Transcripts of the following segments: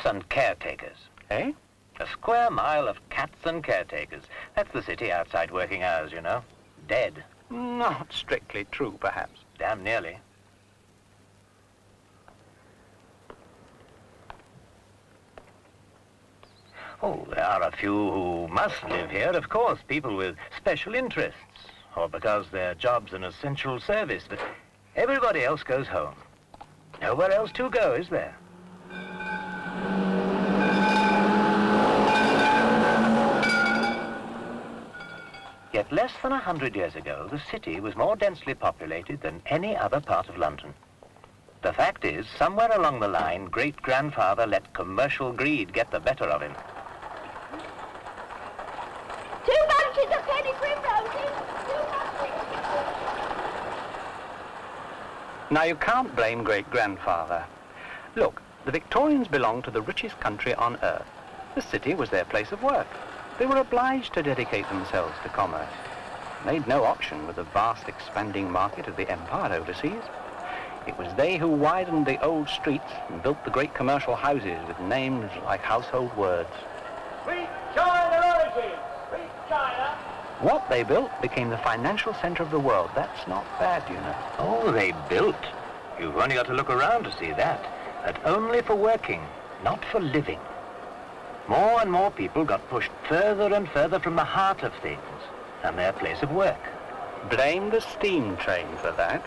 cats and caretakers. Eh? A square mile of cats and caretakers. That's the city outside working hours, you know. Dead. Not strictly true, perhaps. Damn nearly. Oh, there are a few who must live here, of course, people with special interests, or because their job's an essential service, but everybody else goes home. Nowhere else to go, is there? Yet less than 100 years ago, the city was more densely populated than any other part of London. The fact is, somewhere along the line, great-grandfather let commercial greed get the better of him. 2 bunches of penny primroses! 2 bunches! Now, you can't blame great-grandfather. Look, the Victorians belonged to the richest country on earth. The city was their place of work. They were obliged to dedicate themselves to commerce. They'd no option with the vast expanding market of the empire overseas. It was they who widened the old streets and built the great commercial houses with names like household words. Sweet China origin! Sweet China! What they built became the financial center of the world. That's not bad, you know. Oh, they built. You've only got to look around to see that. But only for working, not for living. More and more people got pushed further and further from the heart of things and their place of work. Blame the steam train for that.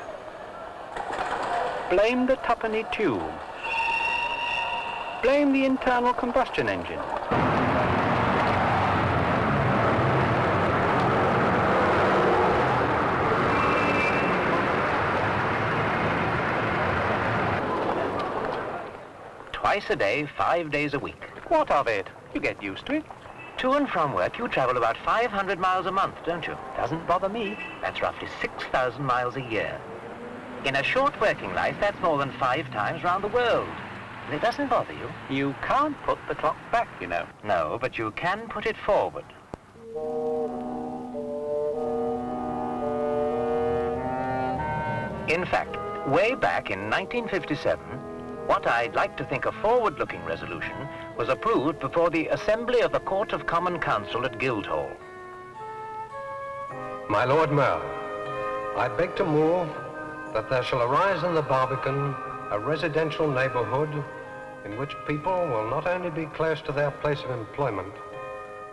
Blame the twopenny tube. Blame the internal combustion engine. Twice a day, 5 days a week. What of it? You get used to it. To and from work, you travel about 500 miles a month, don't you? Doesn't bother me. That's roughly 6,000 miles a year. In a short working life, that's more than 5 times round the world. And it doesn't bother you. You can't put the clock back, you know. No, but you can put it forward. In fact, way back in 1957, what I'd like to think a forward-looking resolution was approved before the Assembly of the Court of Common Council at Guildhall. My Lord Mayor, I beg to move that there shall arise in the Barbican a residential neighborhood in which people will not only be close to their place of employment,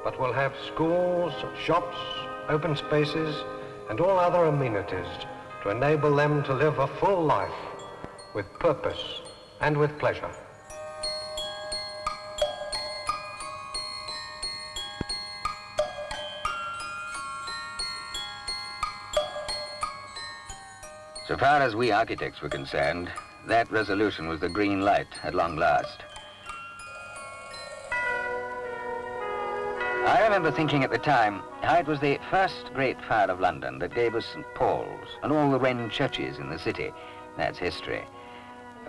but will have schools, shops, open spaces, and all other amenities to enable them to live a full life with purpose and with pleasure. So far as we architects were concerned, that resolution was the green light at long last. I remember thinking at the time how it was the first great fire of London that gave us St. Paul's and all the Wren churches in the city. That's history.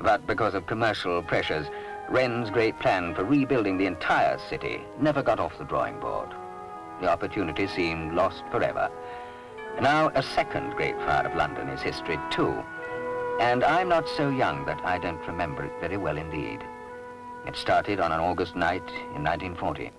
But because of commercial pressures, Wren's great plan for rebuilding the entire city never got off the drawing board. The opportunity seemed lost forever. Now a second great fire of London is history too. And I'm not so young that I don't remember it very well indeed. It started on an August night in 1940.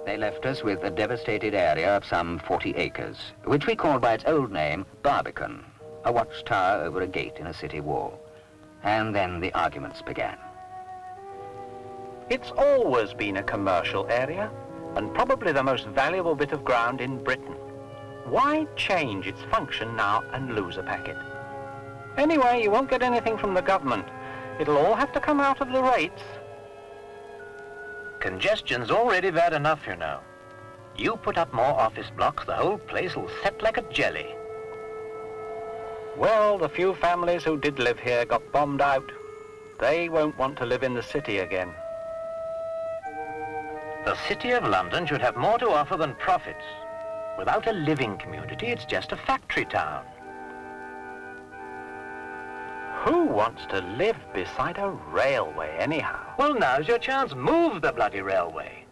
They left us with a devastated area of some 40 acres, which we called by its old name Barbican, a watchtower over a gate in a city wall. And then the arguments began. It's always been a commercial area, and probably the most valuable bit of ground in Britain. Why change its function now and lose a packet? Anyway, you won't get anything from the government. It'll all have to come out of the rates. Congestion's already bad enough, you know. You put up more office blocks, the whole place will set like a jelly. Well, the few families who did live here got bombed out. They won't want to live in the city again. The City of London should have more to offer than profits. Without a living community, it's just a factory town. Who wants to live beside a railway anyhow? Well, now's your chance. Move the bloody railway.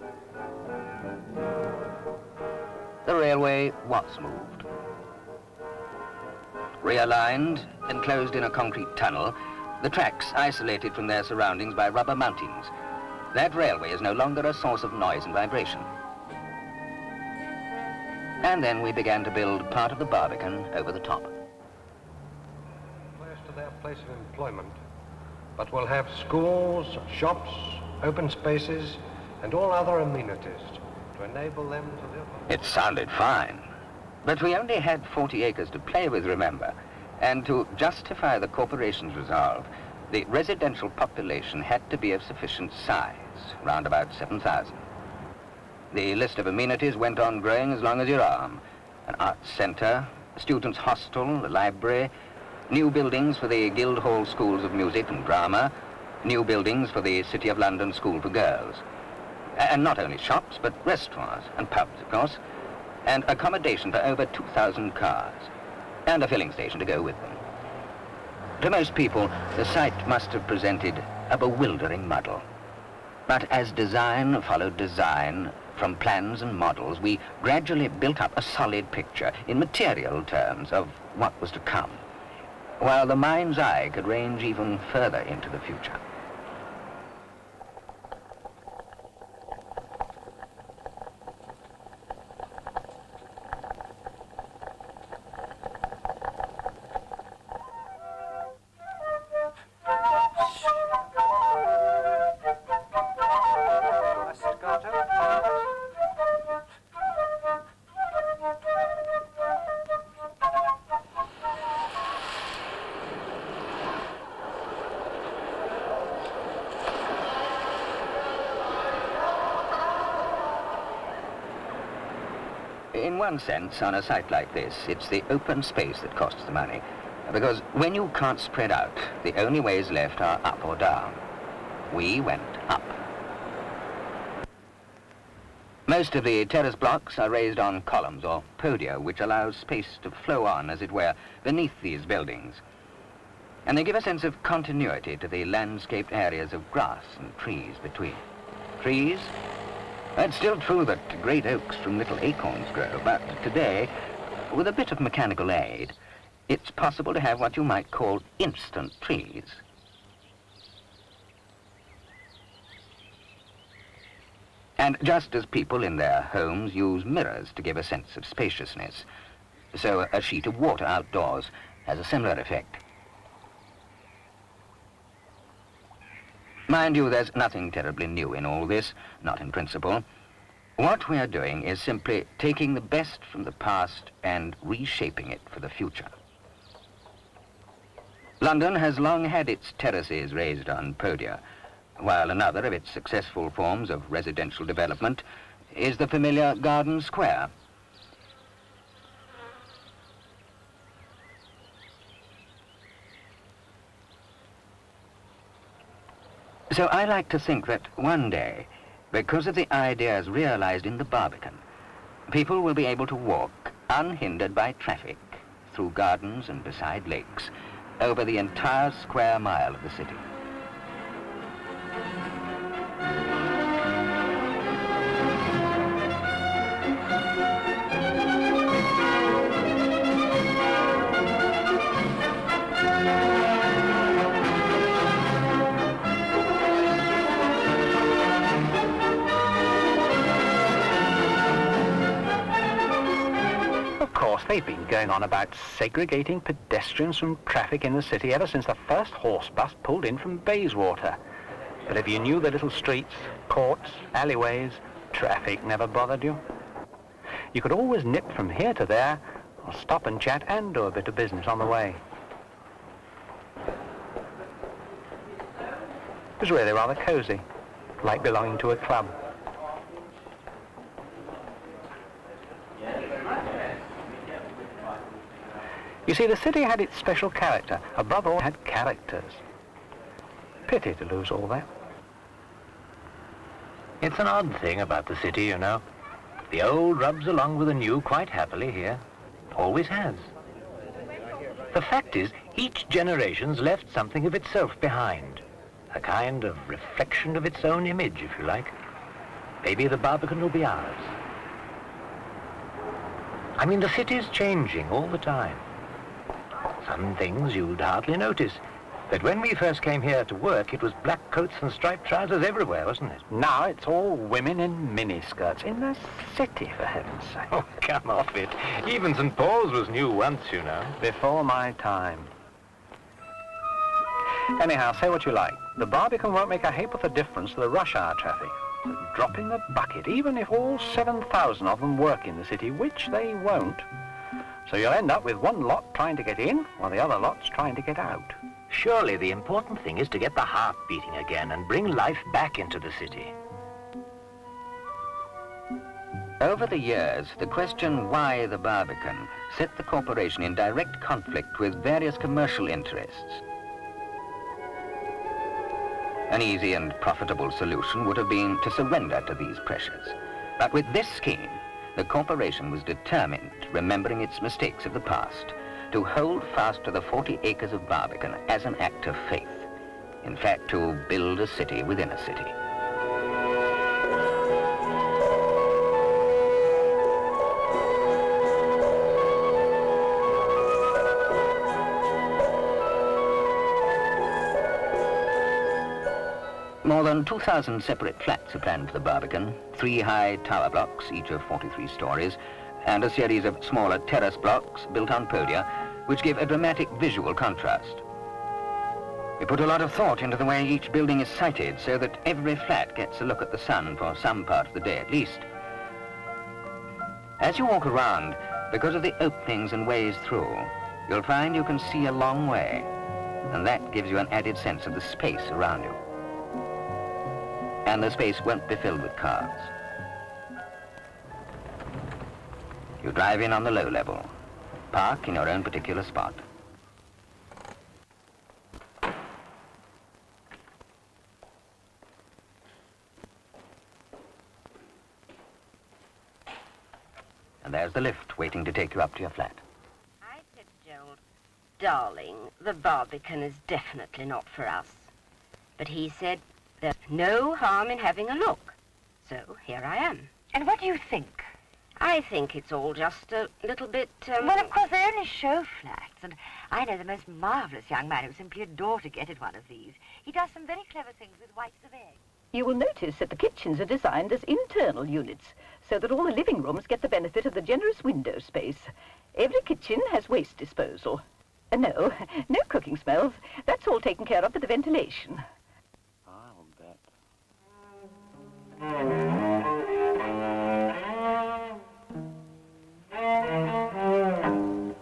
The railway was moved. Realigned, enclosed in a concrete tunnel, the tracks isolated from their surroundings by rubber mountings. That railway is no longer a source of noise and vibration. And then we began to build part of the Barbican over the top. Close to their place of employment, but will have schools, shops, open spaces, and all other amenities to enable them to live. It sounded fine, but we only had 40 acres to play with, remember, and to justify the corporation's resolve, the residential population had to be of sufficient size, round about 7,000. The list of amenities went on growing as long as your arm. An arts centre, a students' hostel, a library, new buildings for the Guildhall schools of music and drama, new buildings for the City of London School for Girls. And not only shops, but restaurants and pubs, of course, and accommodation for over 2,000 cars, and a filling station to go with them. To most people, the site must have presented a bewildering muddle. But as design followed design, from plans and models, we gradually built up a solid picture in material terms of what was to come, while the mind's eye could range even further into the future. In one sense, on a site like this, it's the open space that costs the money. Because when you can't spread out, the only ways left are up or down. We went up. Most of the terrace blocks are raised on columns or podia, which allows space to flow on, as it were, beneath these buildings. And they give a sense of continuity to the landscaped areas of grass and trees between. Trees? It's still true that great oaks from little acorns grow, but today, with a bit of mechanical aid, it's possible to have what you might call instant trees. And just as people in their homes use mirrors to give a sense of spaciousness, so a sheet of water outdoors has a similar effect. Mind you, there's nothing terribly new in all this, not in principle. What we are doing is simply taking the best from the past and reshaping it for the future. London has long had its terraces raised on podia, while another of its successful forms of residential development is the familiar garden square. So I like to think that one day, because of the ideas realized in the Barbican, people will be able to walk unhindered by traffic through gardens and beside lakes over the entire square mile of the city. They've been going on about segregating pedestrians from traffic in the city ever since the first horse bus pulled in from Bayswater. But if you knew the little streets, courts, alleyways, traffic never bothered you. You could always nip from here to there, or stop and chat and do a bit of business on the way. It was really rather cosy, like belonging to a club. You see, the city had its special character. Above all, it had characters. Pity to lose all that. It's an odd thing about the city, you know. The old rubs along with the new quite happily here. Always has. The fact is, each generation's left something of itself behind. A kind of reflection of its own image, if you like. Maybe the Barbican will be ours. I mean, the city's changing all the time. Some things you'd hardly notice. But when we first came here to work, it was black coats and striped trousers everywhere, wasn't it? Now it's all women in miniskirts in the city, for heaven's sake. Oh, come off it. Even St. Paul's was new once, you know. Before my time. Anyhow, say what you like. The Barbican won't make a ha'porth of difference to the rush hour traffic. It's a drop in the bucket, even if all 7,000 of them work in the city, which they won't. So you'll end up with one lot trying to get in, while the other lot's trying to get out. Surely the important thing is to get the heart beating again and bring life back into the city. Over the years, the question why the Barbican set the corporation in direct conflict with various commercial interests. An easy and profitable solution would have been to surrender to these pressures. But with this scheme, the corporation was determined, remembering its mistakes of the past, to hold fast to the 40 acres of Barbican as an act of faith. In fact, to build a city within a city. More than 2,000 separate flats are planned for the Barbican, 3 high tower blocks, each of 43 stories, and a series of smaller terrace blocks built on podia, which give a dramatic visual contrast. We put a lot of thought into the way each building is sited so that every flat gets a look at the sun for some part of the day at least. As you walk around, because of the openings and ways through, you'll find you can see a long way, and that gives you an added sense of the space around you. And the space won't be filled with cars. You drive in on the low level, park in your own particular spot. And there's the lift waiting to take you up to your flat. I said to Gerald, darling, the Barbican is definitely not for us. But he said, there's no harm in having a look. So here I am. And what do you think? I think it's all just a little bit, Well, of course, they only show flats, and I know the most marvellous young man who simply adore to get at one of these. He does some very clever things with whites of eggs. You will notice that the kitchens are designed as internal units, so that all the living rooms get the benefit of the generous window space. Every kitchen has waste disposal. No cooking smells. That's all taken care of with the ventilation. I'll bet.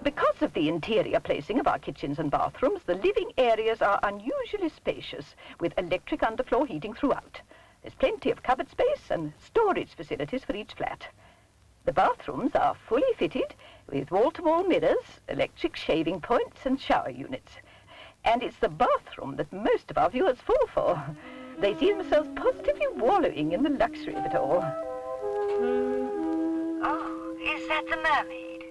Because of the interior placing of our kitchens and bathrooms, the living areas are unusually spacious, with electric underfloor heating throughout. There's plenty of cupboard space and storage facilities for each flat. The bathrooms are fully fitted with wall-to-wall mirrors, electric shaving points and shower units. And it's the bathroom that most of our viewers fall for. They see themselves positively wallowing in the luxury of it all. Oh, is that the mermaid?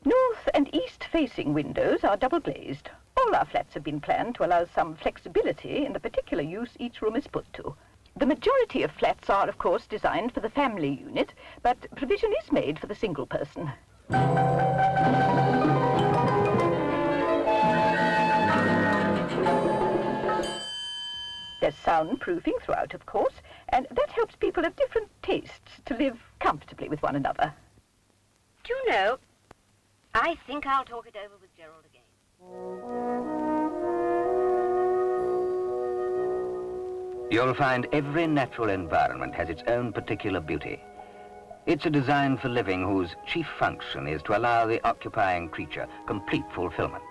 North and east-facing windows are double-glazed. All our flats have been planned to allow some flexibility in the particular use each room is put to. The majority of flats are, of course, designed for the family unit, but provision is made for the single person. There's soundproofing throughout, of course, and that helps people of different tastes to live comfortably with one another. do you know, I think I'll talk it over with Gerald again. You'll find every natural environment has its own particular beauty. It's a design for living whose chief function is to allow the occupying creature complete fulfillment.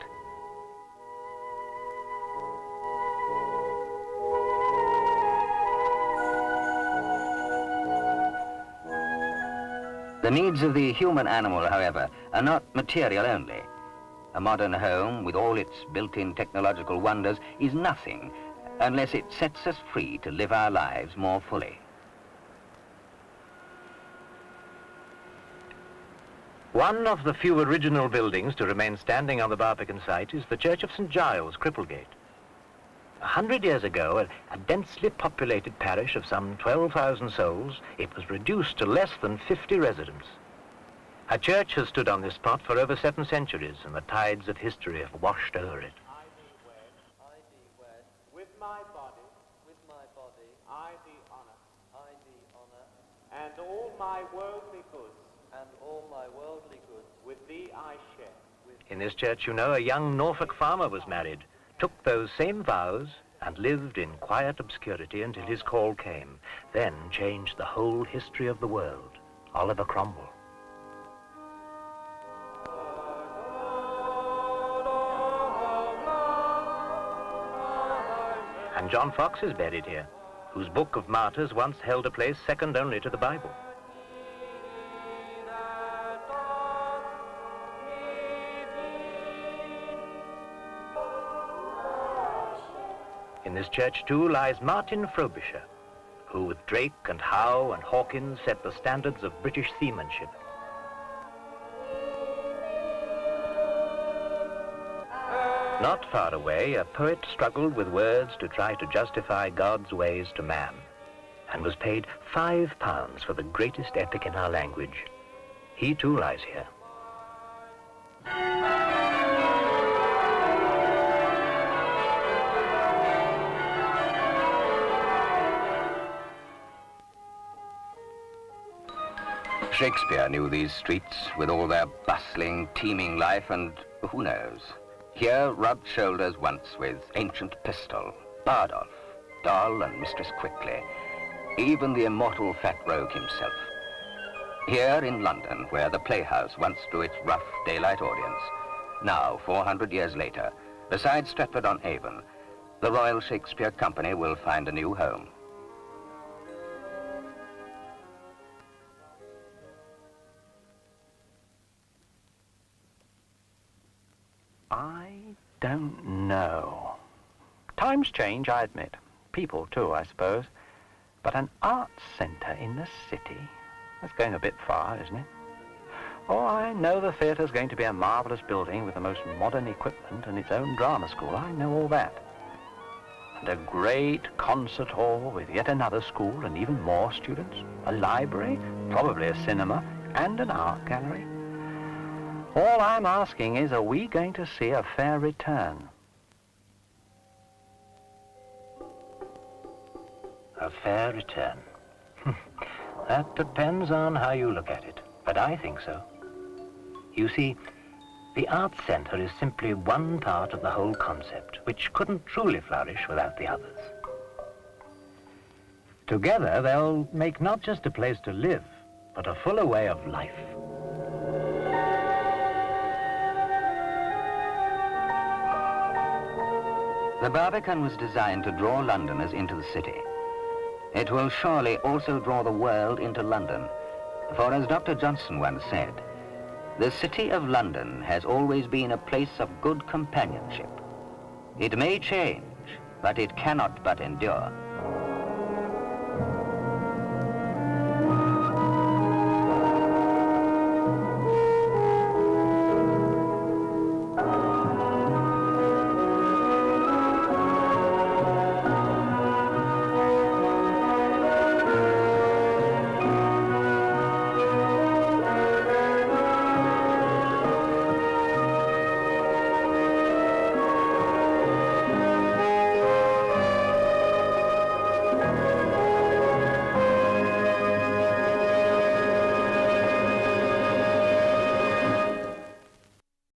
The needs of the human animal, however, are not material only. A modern home, with all its built-in technological wonders, is nothing unless it sets us free to live our lives more fully. One of the few original buildings to remain standing on the Barbican site is the Church of St. Giles, Cripplegate. 100 years ago, a densely populated parish of some 12,000 souls, it was reduced to less than 50 residents. A church has stood on this spot for over 7 centuries, and the tides of history have washed over it. I thee wed, with my body, I thee honour, and all my worldly goods, with thee I share. In this church, you know, a young Norfolk farmer was married, took those same vows, and lived in quiet obscurity until his call came, then changed the whole history of the world. Oliver Cromwell. And John Fox is buried here, whose Book of Martyrs once held a place second only to the Bible. In this church, too, lies Martin Frobisher, who with Drake and Howe and Hawkins set the standards of British seamanship. Not far away, a poet struggled with words to try to justify God's ways to man, and was paid £5 for the greatest epic in our language. He too lies here. Shakespeare knew these streets with all their bustling, teeming life, and who knows? Here rubbed shoulders once with Ancient Pistol, Bardolph, Doll and Mistress Quickly, even the immortal Fat Rogue himself. Here in London, where the Playhouse once drew its rough daylight audience, now, 400 years later, beside Stratford-on-Avon, the Royal Shakespeare Company will find a new home. I don't know. Times change, I admit. People too, I suppose. But an arts centre in the city? That's going a bit far, isn't it? Oh, I know the theatre's going to be a marvellous building with the most modern equipment and its own drama school. I know all that. And a great concert hall with yet another school and even more students. A library, probably a cinema, and an art gallery. All I'm asking is, are we going to see a fair return? A fair return. That depends on how you look at it, but I think so. You see, the Arts Centre is simply one part of the whole concept, which couldn't truly flourish without the others. Together, they'll make not just a place to live, but a fuller way of life. The Barbican was designed to draw Londoners into the city. It will surely also draw the world into London. For as Dr. Johnson once said, the city of London has always been a place of good companionship. It may change, but it cannot but endure.